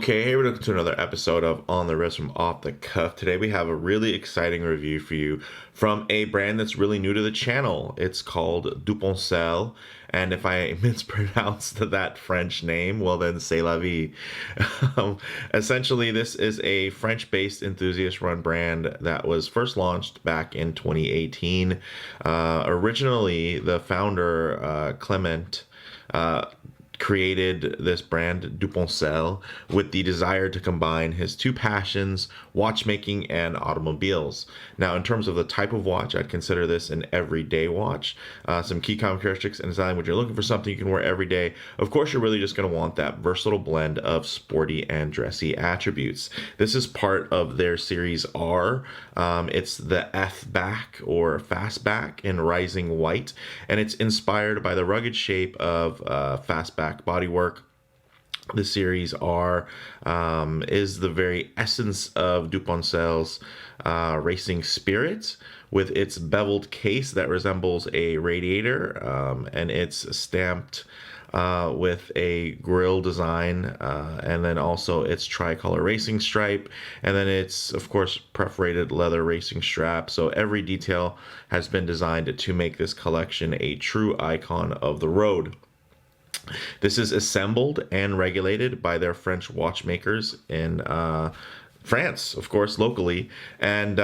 Okay, hey, we're looking to another episode of On the Wrist from Off the Cuff. Today we have a really exciting review for you from a brand that's really new to the channel. It's called Depancel, and if I mispronounced that French name, well then c'est la vie. Essentially, this is a French-based enthusiast-run brand that was first launched back in 2018. Originally, the founder, Clement, created this brand Depancel with the desire to combine his two passions, watchmaking and automobiles. Now, in terms of the type of watch, I'd consider this an everyday watch. Some key characteristics and design: when you're looking for something you can wear every day, of course you're really just going to want that versatile blend of sporty and dressy attributes. This is part of their Series-R. It's the F-back or fastback in rising white, and it's inspired by the rugged shape of fastback bodywork. The Series-R is the very essence of Depancel's racing spirit, with its beveled case that resembles a radiator, and it's stamped with a grille design, and then also its tricolor racing stripe, and then it's of course perforated leather racing strap. So every detail has been designed to make this collection a true icon of the road. This is assembled and regulated by their French watchmakers in France, of course, locally, and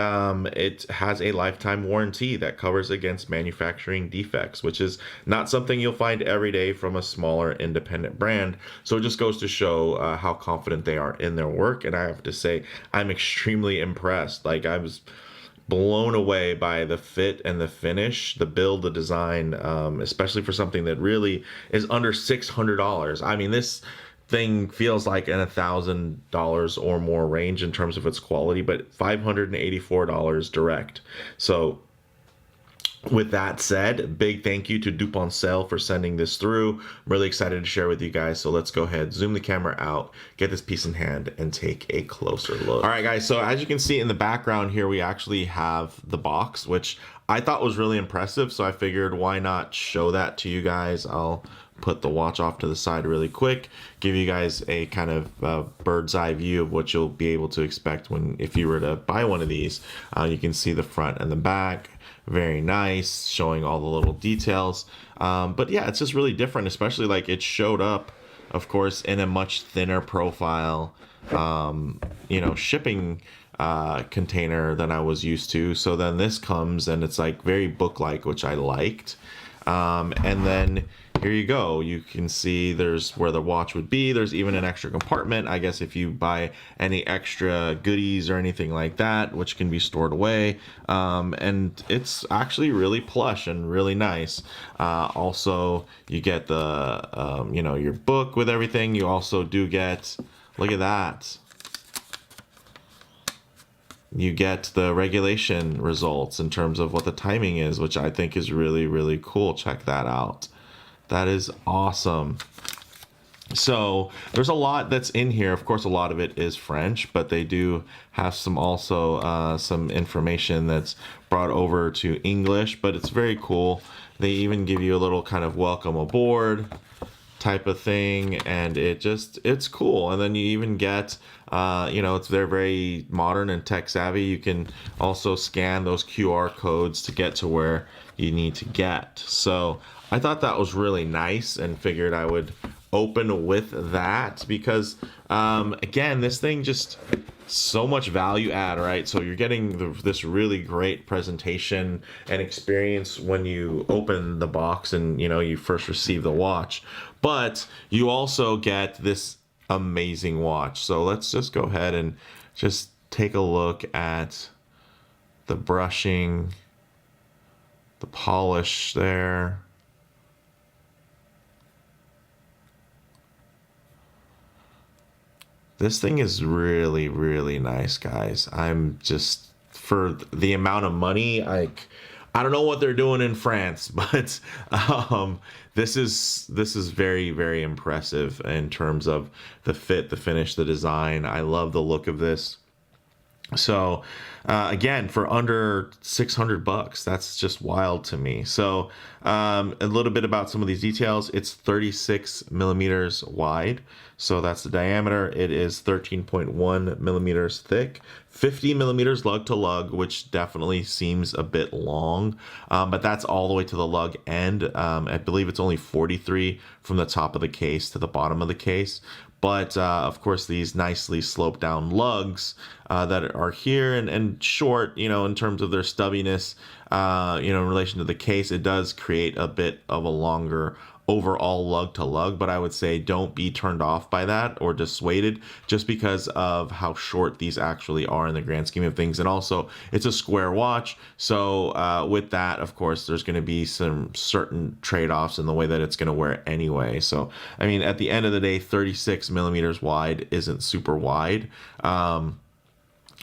it has a lifetime warranty that covers against manufacturing defects, which is not something you'll find every day from a smaller independent brand. So it just goes to show how confident they are in their work, and I have to say, I'm extremely impressed. Like, I was blown away by the fit and the finish, the build, the design, especially for something that really is under $600. I mean, this thing feels like in $1,000 or more range in terms of its quality, but $584 direct. So with that said, big thank you to Depancel for sending this through. I'm really excited to share with you guys. So let's go ahead, zoom the camera out, get this piece in hand, and take a closer look. All right, guys. So as you can see in the background here, we actually have the box, which I thought was really impressive. So I figured, why not show that to you guys? I'll put the watch off to the side really quick, give you guys a kind of bird's eye view of what you'll be able to expect if you were to buy one of these. You can see the front and the back. Very nice, showing all the little details. But yeah, it's just really different, especially like it showed up, of course, in a much thinner profile, shipping container than I was used to. So then this comes and it's like very book-like, which I liked. And then here you go. You can see there's where the watch would be. There's even an extra compartment, I guess, if you buy any extra goodies or anything like that, which can be stored away. And it's actually really plush and really nice. Also, you get the, your book with everything. You also do get, look at that. You get the regulation results in terms of what the timing is, which I think is really, really cool. Check that out. That is awesome. So there's a lot that's in here. Of course, a lot of it is French, but they do have some information that's brought over to English, but it's very cool. They even give you a little kind of welcome aboard type of thing, and it's cool. And then you even get they're very modern and tech savvy. You can also scan those QR codes to get to where you need to get. So I thought that was really nice and figured I would open with that because again, this thing just so much value add, right? So you're getting this really great presentation and experience when you open the box and you first receive the watch, but you also get this amazing watch. So let's just go ahead and just take a look at the brushing, the polish there. This thing is really, really nice, guys. I'm just, for the amount of money, I don't know what they're doing in France, but this is very, very impressive in terms of the fit, the finish, the design. I love the look of this. So again, for under 600 bucks, that's just wild to me. So a little bit about some of these details. It's 36 millimeters wide. So that's the diameter. It is 13.1 millimeters thick, 50 millimeters lug to lug, which definitely seems a bit long, but that's all the way to the lug end. I believe it's only 43 from the top of the case to the bottom of the case. But of course, these nicely sloped down lugs that are here and short, in terms of their stubbiness, in relation to the case, it does create a bit of a longer overall lug to lug. But I would say don't be turned off by that or dissuaded just because of how short these actually are in the grand scheme of things. And also, it's a square watch. So with that, of course, there's going to be some certain trade-offs in the way that it's going to wear anyway. So, I mean, at the end of the day, 36 millimeters wide isn't super wide.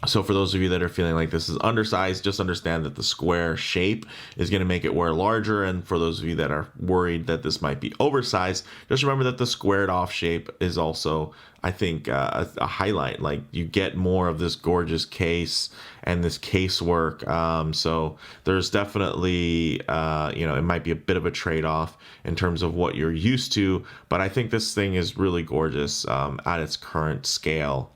So for those of you that are feeling like this is undersized, just understand that the square shape is going to make it wear larger. And for those of you that are worried that this might be oversized, just remember that the squared off shape is also, I think, a highlight. Like, you get more of this gorgeous case and this casework. So there's definitely, it might be a bit of a trade-off in terms of what you're used to. But I think this thing is really gorgeous at its current scale.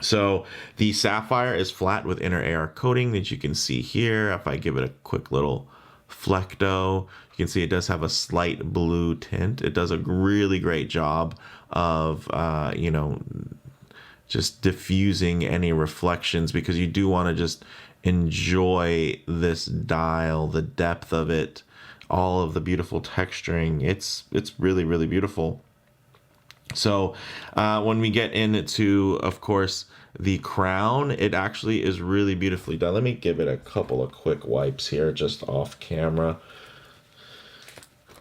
So the sapphire is flat with inner AR coating that you can see here. If I give it a quick little flecto, you can see it does have a slight blue tint. It does a really great job of, just diffusing any reflections, because you do want to just enjoy this dial, the depth of it, all of the beautiful texturing. It's really, really beautiful. So when we get into, of course, the crown, it actually is really beautifully done. Let me give it a couple of quick wipes here just off camera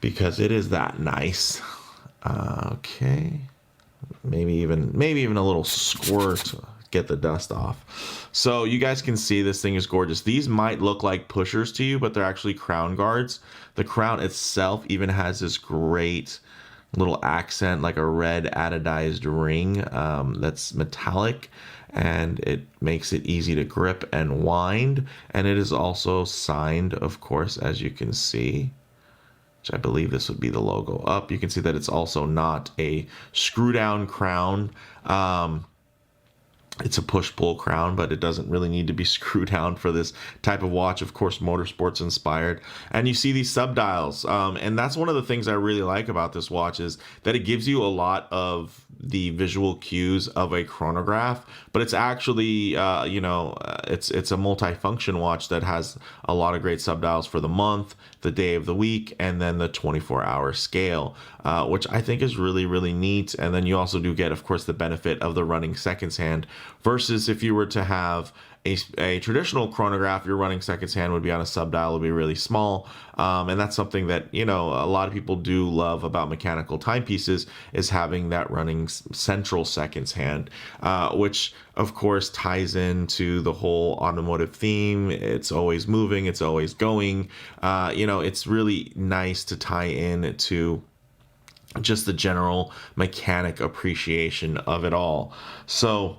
because it is that nice. Okay. Maybe even a little squirt to get the dust off. So you guys can see this thing is gorgeous. These might look like pushers to you, but they're actually crown guards. The crown itself even has this great little accent, like a red anodized ring that's metallic, and it makes it easy to grip and wind. And it is also signed, of course, as you can see, which I believe this would be the logo up. You can see that it's also not a screw down crown. It's a push-pull crown, but it doesn't really need to be screwed down for this type of watch. Of course, Motorsports inspired. And you see these subdials. And that's one of the things I really like about this watch, is that it gives you a lot of the visual cues of a chronograph, but it's actually, it's a multifunction watch that has a lot of great subdials for the month, the day of the week, and then the 24-hour scale, which I think is really, really neat. And then you also do get, of course, the benefit of the running seconds hand, versus if you were to have a traditional chronograph, your running seconds hand would be on a subdial, would be really small. And that's something that, a lot of people do love about mechanical timepieces, is having that running central seconds hand, which of course ties into the whole automotive theme. It's always moving, it's always going. It's really nice to tie in to just the general mechanic appreciation of it all. So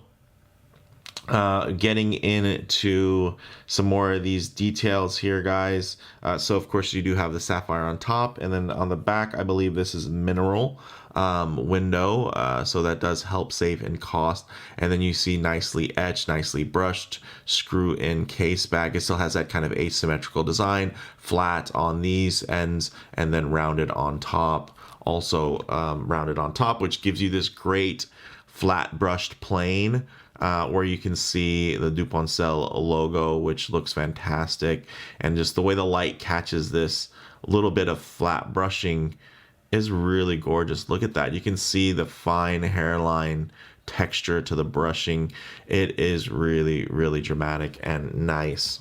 getting into some more of these details here, guys. So of course you do have the sapphire on top, and then on the back, I believe this is mineral window, so that does help save in cost. And then you see nicely etched, nicely brushed screw in case back. It still has that kind of asymmetrical design, flat on these ends and then rounded on top. Also rounded on top, which gives you this great flat brushed plane, where you can see the Depancel logo, which looks fantastic. And just the way the light catches this little bit of flat brushing is really gorgeous. Look at that. You can see the fine hairline texture to the brushing. It is really, really dramatic and nice.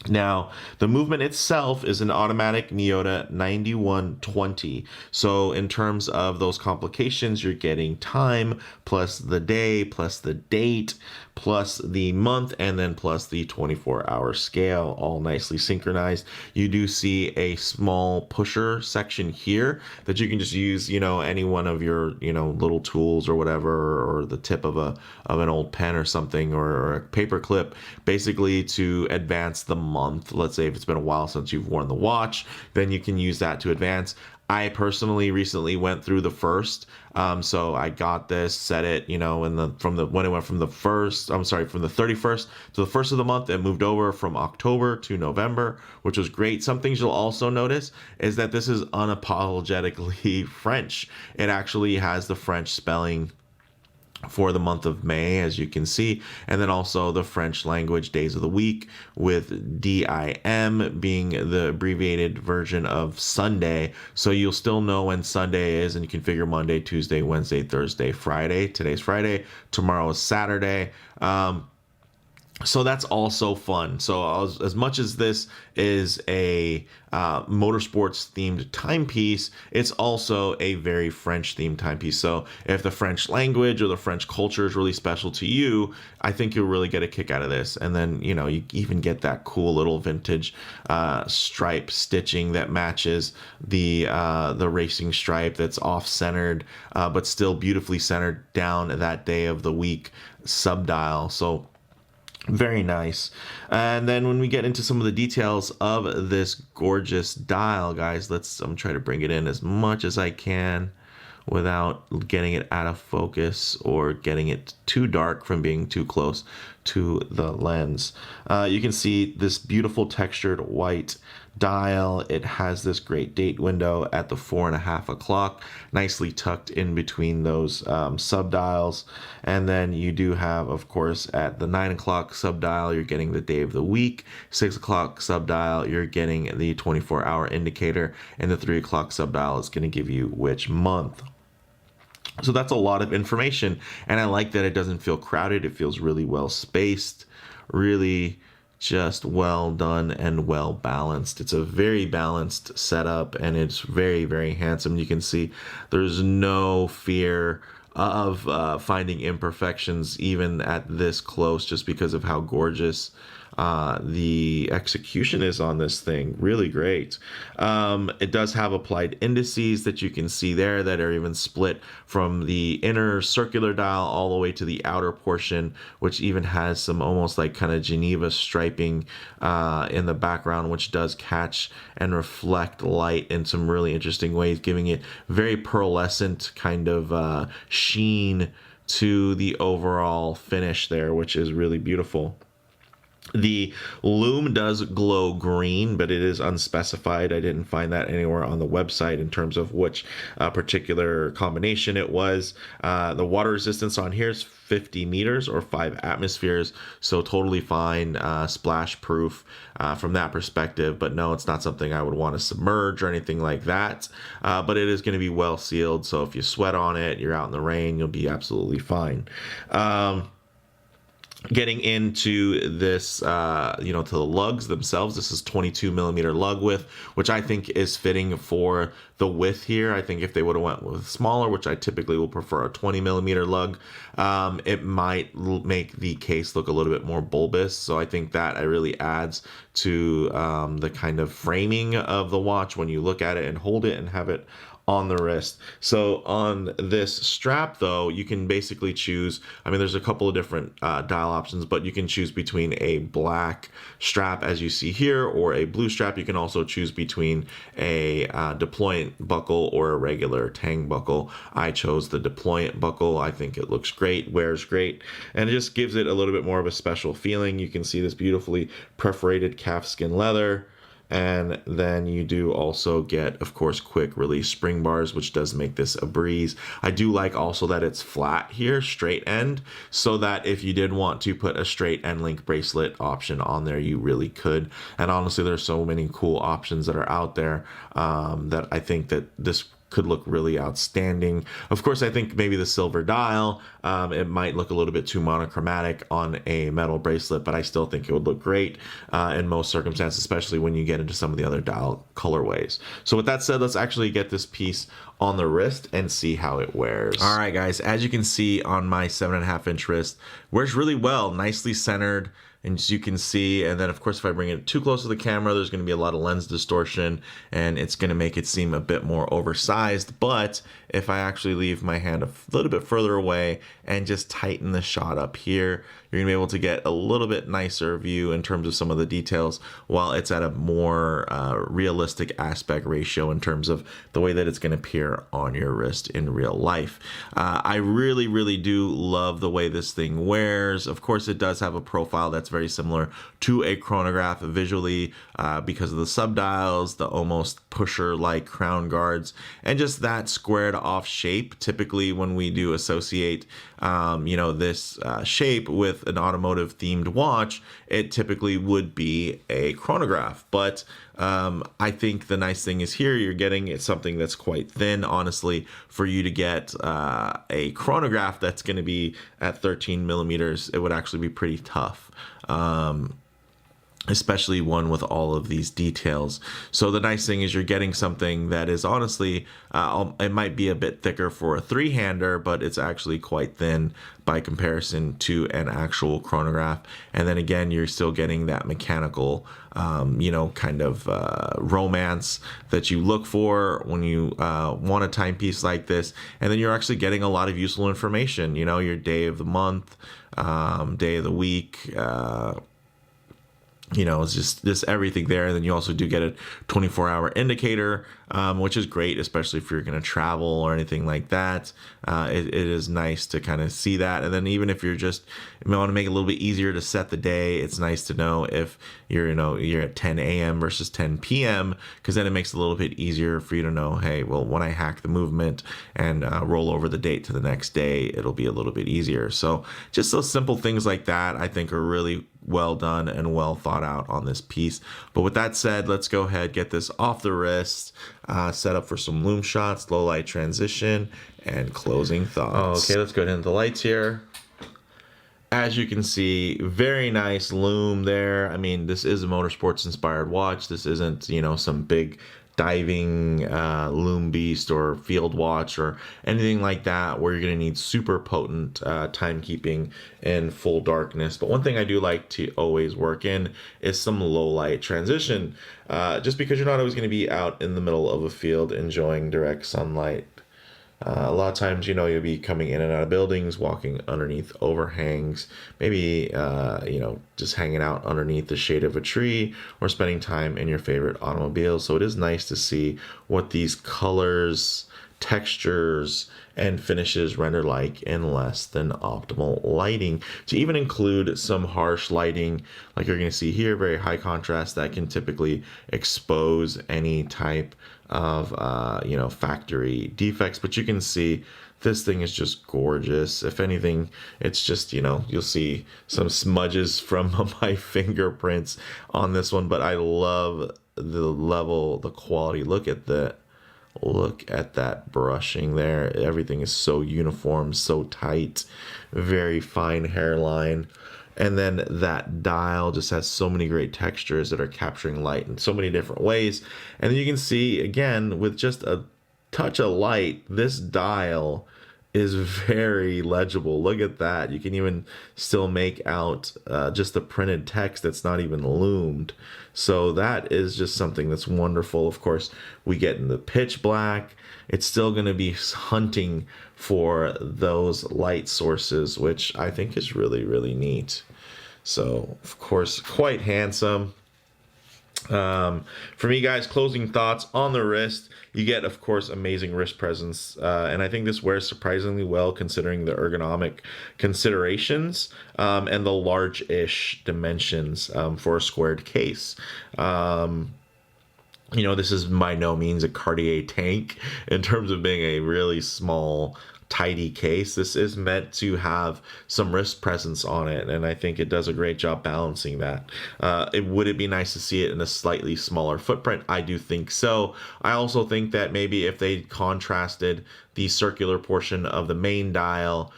Now, the movement itself is an automatic Miyota 9120. So in terms of those complications, you're getting time plus the day plus the date plus the month, and then plus the 24-hour scale, all nicely synchronized. You do see a small pusher section here that you can just use, any one of your, little tools or whatever, or the tip of an old pen or something, or a paper clip, basically to advance the month. Let's say if it's been a while since you've worn the watch, then you can use that to advance. I personally recently went through the first, so I got this, set it, when it went from the 31st to the first of the month, it moved over from October to November, which was great. Some things you'll also notice is that this is unapologetically French. It actually has the French spelling for the month of May, as you can see, and then also the French language days of the week, with DIM being the abbreviated version of Sunday. So you'll still know when Sunday is, and you can figure Monday, Tuesday, Wednesday, Thursday, Friday. Today's Friday, tomorrow is Saturday. So that's also fun. So as much as this is a motorsports themed timepiece, it's also a very French themed timepiece. So if the French language or the French culture is really special to you, I think you'll really get a kick out of this. And then, you even get that cool little vintage stripe stitching that matches the racing stripe that's off-centered, but still beautifully centered down that day of the week subdial. So very nice. And then when we get into some of the details of this gorgeous dial, guys, I'm trying to bring it in as much as I can without getting it out of focus or getting it too dark from being too close to the lens. You can see this beautiful textured white dial. It has this great date window at the 4.5 o'clock, nicely tucked in between those subdials. And then you do have, of course, at the 9 o'clock subdial, you're getting the day of the week. 6 o'clock subdial, you're getting the 24-hour indicator, and the 3 o'clock subdial is going to give you which month. So that's a lot of information, and I like that it doesn't feel crowded. It feels really well spaced, really just well done and well balanced. It's a very balanced setup, and it's very, very handsome. You can see there's no fear of finding imperfections even at this close, just because of how gorgeous the execution is on this thing. Really great. It does have applied indices that you can see there that are even split from the inner circular dial all the way to the outer portion, which even has some almost like kind of Geneva striping in the background, which does catch and reflect light in some really interesting ways, giving it very pearlescent kind of sheen to the overall finish there, which is really beautiful. The Lume does glow green, but it is unspecified. I didn't find that anywhere on the website in terms of which particular combination it was. The water resistance on here is 50 meters or 5 atmospheres, so totally fine, splash proof from that perspective. But no, it's not something I would want to submerge or anything like that. But it is going to be well sealed, so if you sweat on it, you're out in the rain, you'll be absolutely fine. Getting into this, to the lugs themselves, this is 22 millimeter lug width, which I think is fitting for the width here. I think if they would have went with smaller, which I typically will prefer a 20 millimeter lug, it might make the case look a little bit more bulbous. So I think that really adds to the kind of framing of the watch when you look at it and hold it and have it on the wrist. So on this strap, though, you can basically choose, there's a couple of different dial options, but you can choose between a black strap, as you see here, or a blue strap. You can also choose between a deployant buckle or a regular tang buckle. I chose the deployant buckle. I think it looks great, wears great, and it just gives it a little bit more of a special feeling. You can see this beautifully perforated calfskin leather. And then you do also get, of course, quick release spring bars, which does make this a breeze. I do like also that it's flat here, straight end, so that if you did want to put a straight end link bracelet option on there, you really could. And honestly, there's so many cool options that are out there that I think that this could look really outstanding. Of course, I think maybe the silver dial, it might look a little bit too monochromatic on a metal bracelet, but I still think it would look great in most circumstances, especially when you get into some of the other dial colorways. So with that said, let's actually get this piece on the wrist and see how it wears. All right, guys, as you can see on my 7.5-inch wrist, wears really well, nicely centered. And as you can see, and then of course, if I bring it too close to the camera, there's going to be a lot of lens distortion and it's going to make it seem a bit more oversized. But if I actually leave my hand a little bit further away and just tighten the shot up here, you're going to be able to get a little bit nicer view in terms of some of the details while it's at a more realistic aspect ratio in terms of the way that it's going to appear on your wrist in real life. I really, really do love the way this thing wears. Of course, it does have a profile that's very similar to a chronograph visually because of the subdials, the almost pusher-like crown guards, and just that squared off shape. Typically, when we do associate this shape with an automotive themed watch, it typically would be a chronograph. But I think the nice thing is here you're getting something that's quite thin. Honestly, for you to get a chronograph that's going to be at 13 millimeters, it would actually be pretty tough. Especially one with all of these details. So the nice thing is you're getting something that is honestly, it might be a bit thicker for a three-hander, but it's actually quite thin by comparison to an actual chronograph. And then again, you're still getting that mechanical, kind of romance that you look for when you want a timepiece like this. And then you're actually getting a lot of useful information, your day of the month, day of the week, it's just everything there. And then you also do get a 24-hour indicator, which is great, especially if you're going to travel or anything like that. It is nice to kind of see that. And then even if you want to make it a little bit easier to set the day, it's nice to know if you're at 10 a.m. versus 10 p.m. because then it makes it a little bit easier for you to know, hey, well, when I hack the movement and roll over the date to the next day, it'll be a little bit easier. So just those simple things like that, I think, are really well done and well thought out on this piece. But with that said, let's go ahead, get this off the wrist, set up for some Lume shots, low light transition, and closing thoughts. Okay, let's go ahead into the lights here. As you can see, very nice Lume there. I mean, this is a motorsports inspired watch. This isn't, some big diving Lume beast or field watch or anything like that where you're going to need super potent timekeeping in full darkness. But one thing I do like to always work in is some low light transition, just because you're not always going to be out in the middle of a field enjoying direct sunlight. A lot of times, you'll be coming in and out of buildings, walking underneath overhangs, maybe, just hanging out underneath the shade of a tree or spending time in your favorite automobile. So it is nice to see what these colors, textures, and finishes render like in less than optimal lighting. To even include some harsh lighting, like you're going to see here, very high contrast that can typically expose any type of factory defects. But you can see this thing is just gorgeous. If anything, it's just, you'll see some smudges from my fingerprints on this one, but I love the level, the quality. Look at that brushing there. Everything is so uniform, so tight, very fine hairline. And then that dial just has so many great textures that are capturing light in so many different ways. And then you can see, again, with just a touch of light, this dial is very legible. Look at that. You can even still make out just the printed text that's not even loomed. So that is just something that's wonderful. Of course, we get in the pitch black. It's still going to be hunting for those light sources, which I think is really, really neat. So, of course, quite handsome. For me, guys, closing thoughts on the wrist. You get, of course, amazing wrist presence, and I think this wears surprisingly well considering the ergonomic considerations and the large-ish dimensions for a squared case. This is by no means a Cartier tank in terms of being a really small tidy case. This is meant to have some wrist presence on it, and I think it does a great job balancing that. Would it be nice to see it in a slightly smaller footprint? I do think so. I also think that maybe if they contrasted the circular portion of the main dial,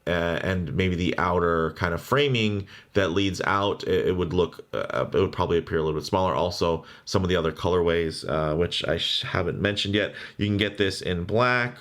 and maybe the outer kind of framing that leads out, it would look, it would probably appear a little bit smaller. Also, some of the other colorways, which I haven't mentioned yet, you can get this in black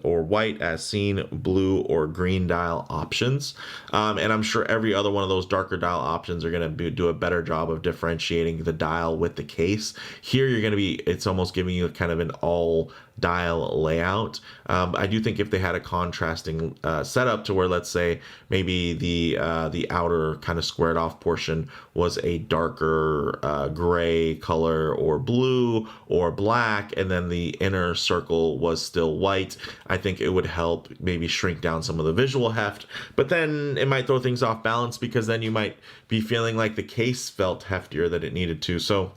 or white as seen, blue or green dial options. And I'm sure every other one of those darker dial options are going to do a better job of differentiating the dial with the case. Here, you're going to be, it's almost giving you kind of an all dial layout. I do think if they had a contrasting setup to where, let's say, maybe the outer kind of squared off portion was a darker gray color or blue or black, and then the inner circle was still white, I think it would help maybe shrink down some of the visual heft. But then it might throw things off balance, because then you might be feeling like the case felt heftier than it needed to. So,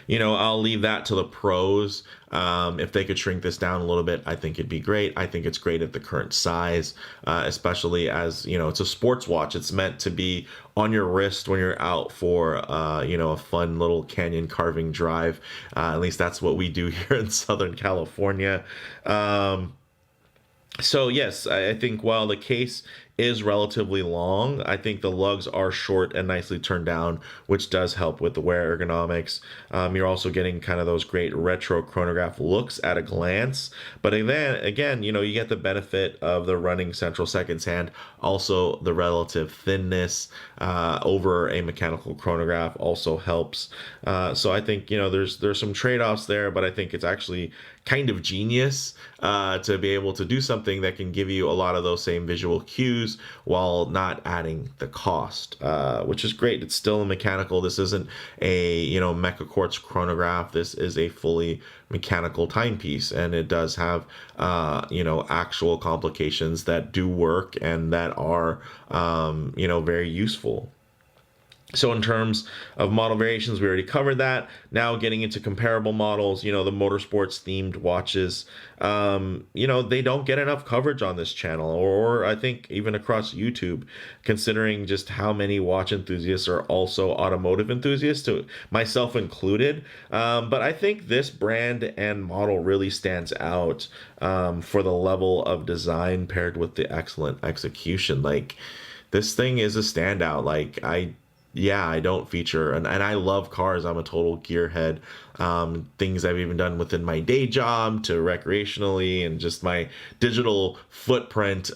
you know, I'll leave that to the pros. If they could shrink this down a little bit, I think it'd be great. I think it's great at the current size, especially as, you know, it's a sports watch. It's meant to be on your wrist when you're out for, you know, a fun little canyon carving drive. At least that's what we do here in Southern California. So yes, I think while the case is relatively long, I think the lugs are short and nicely turned down, which does help with the wear ergonomics. You're also getting kind of those great retro chronograph looks at a glance. But again, you know, you get the benefit of the running central seconds hand. Also, the relative thinness over a mechanical chronograph also helps. So I think, you know, there's some trade-offs there, but I think it's actually kind of genius to be able to do something that can give you a lot of those same visual cues while not adding the cost, which is great. It's still a mechanical. This isn't a, you know, mecha quartz chronograph. This is a fully mechanical timepiece, and it does have you know, actual complications that do work and that are you know, very useful. So in terms of model variations, we already covered that. Now getting into comparable models, you know, the motorsports themed watches, you know, they don't get enough coverage on this channel, or I think even across YouTube, considering just how many watch enthusiasts are also automotive enthusiasts, to myself included. But I think this brand and model really stands out for the level of design paired with the excellent execution. Like, this thing is a standout. Like, I don't feature, and I love cars. I'm a total gearhead. Things I've even done within my day job to recreationally, and just my digital footprint.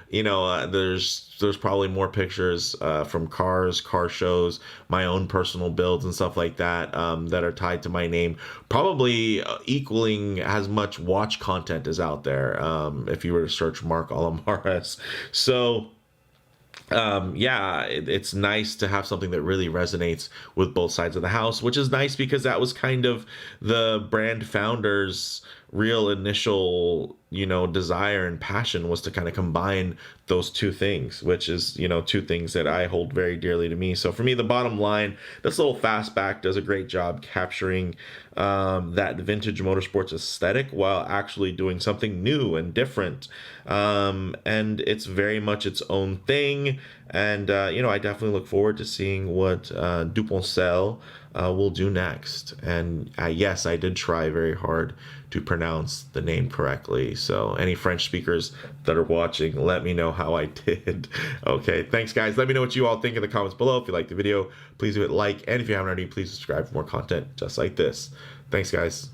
You know, there's probably more pictures from cars, car shows, my own personal builds and stuff like that that are tied to my name. Probably equaling as much watch content as out there if you were to search Mark Alamares. So yeah, it's nice to have something that really resonates with both sides of the house, which is nice because that was kind of the brand founder's real initial, you know, desire and passion, was to kind of combine those two things, which is, you know, two things that I hold very dearly to me. So for me, the bottom line, this little fastback does a great job capturing that vintage motorsports aesthetic while actually doing something new and different. And it's very much its own thing. And, you know, I definitely look forward to seeing what Depancel will do next. And yes, I did try very hard to pronounce the name correctly. So any French speakers that are watching, let me know how I did. Okay, thanks guys. Let me know what you all think in the comments below. If you liked the video, please do hit like. And if you haven't already, please subscribe for more content just like this. Thanks guys.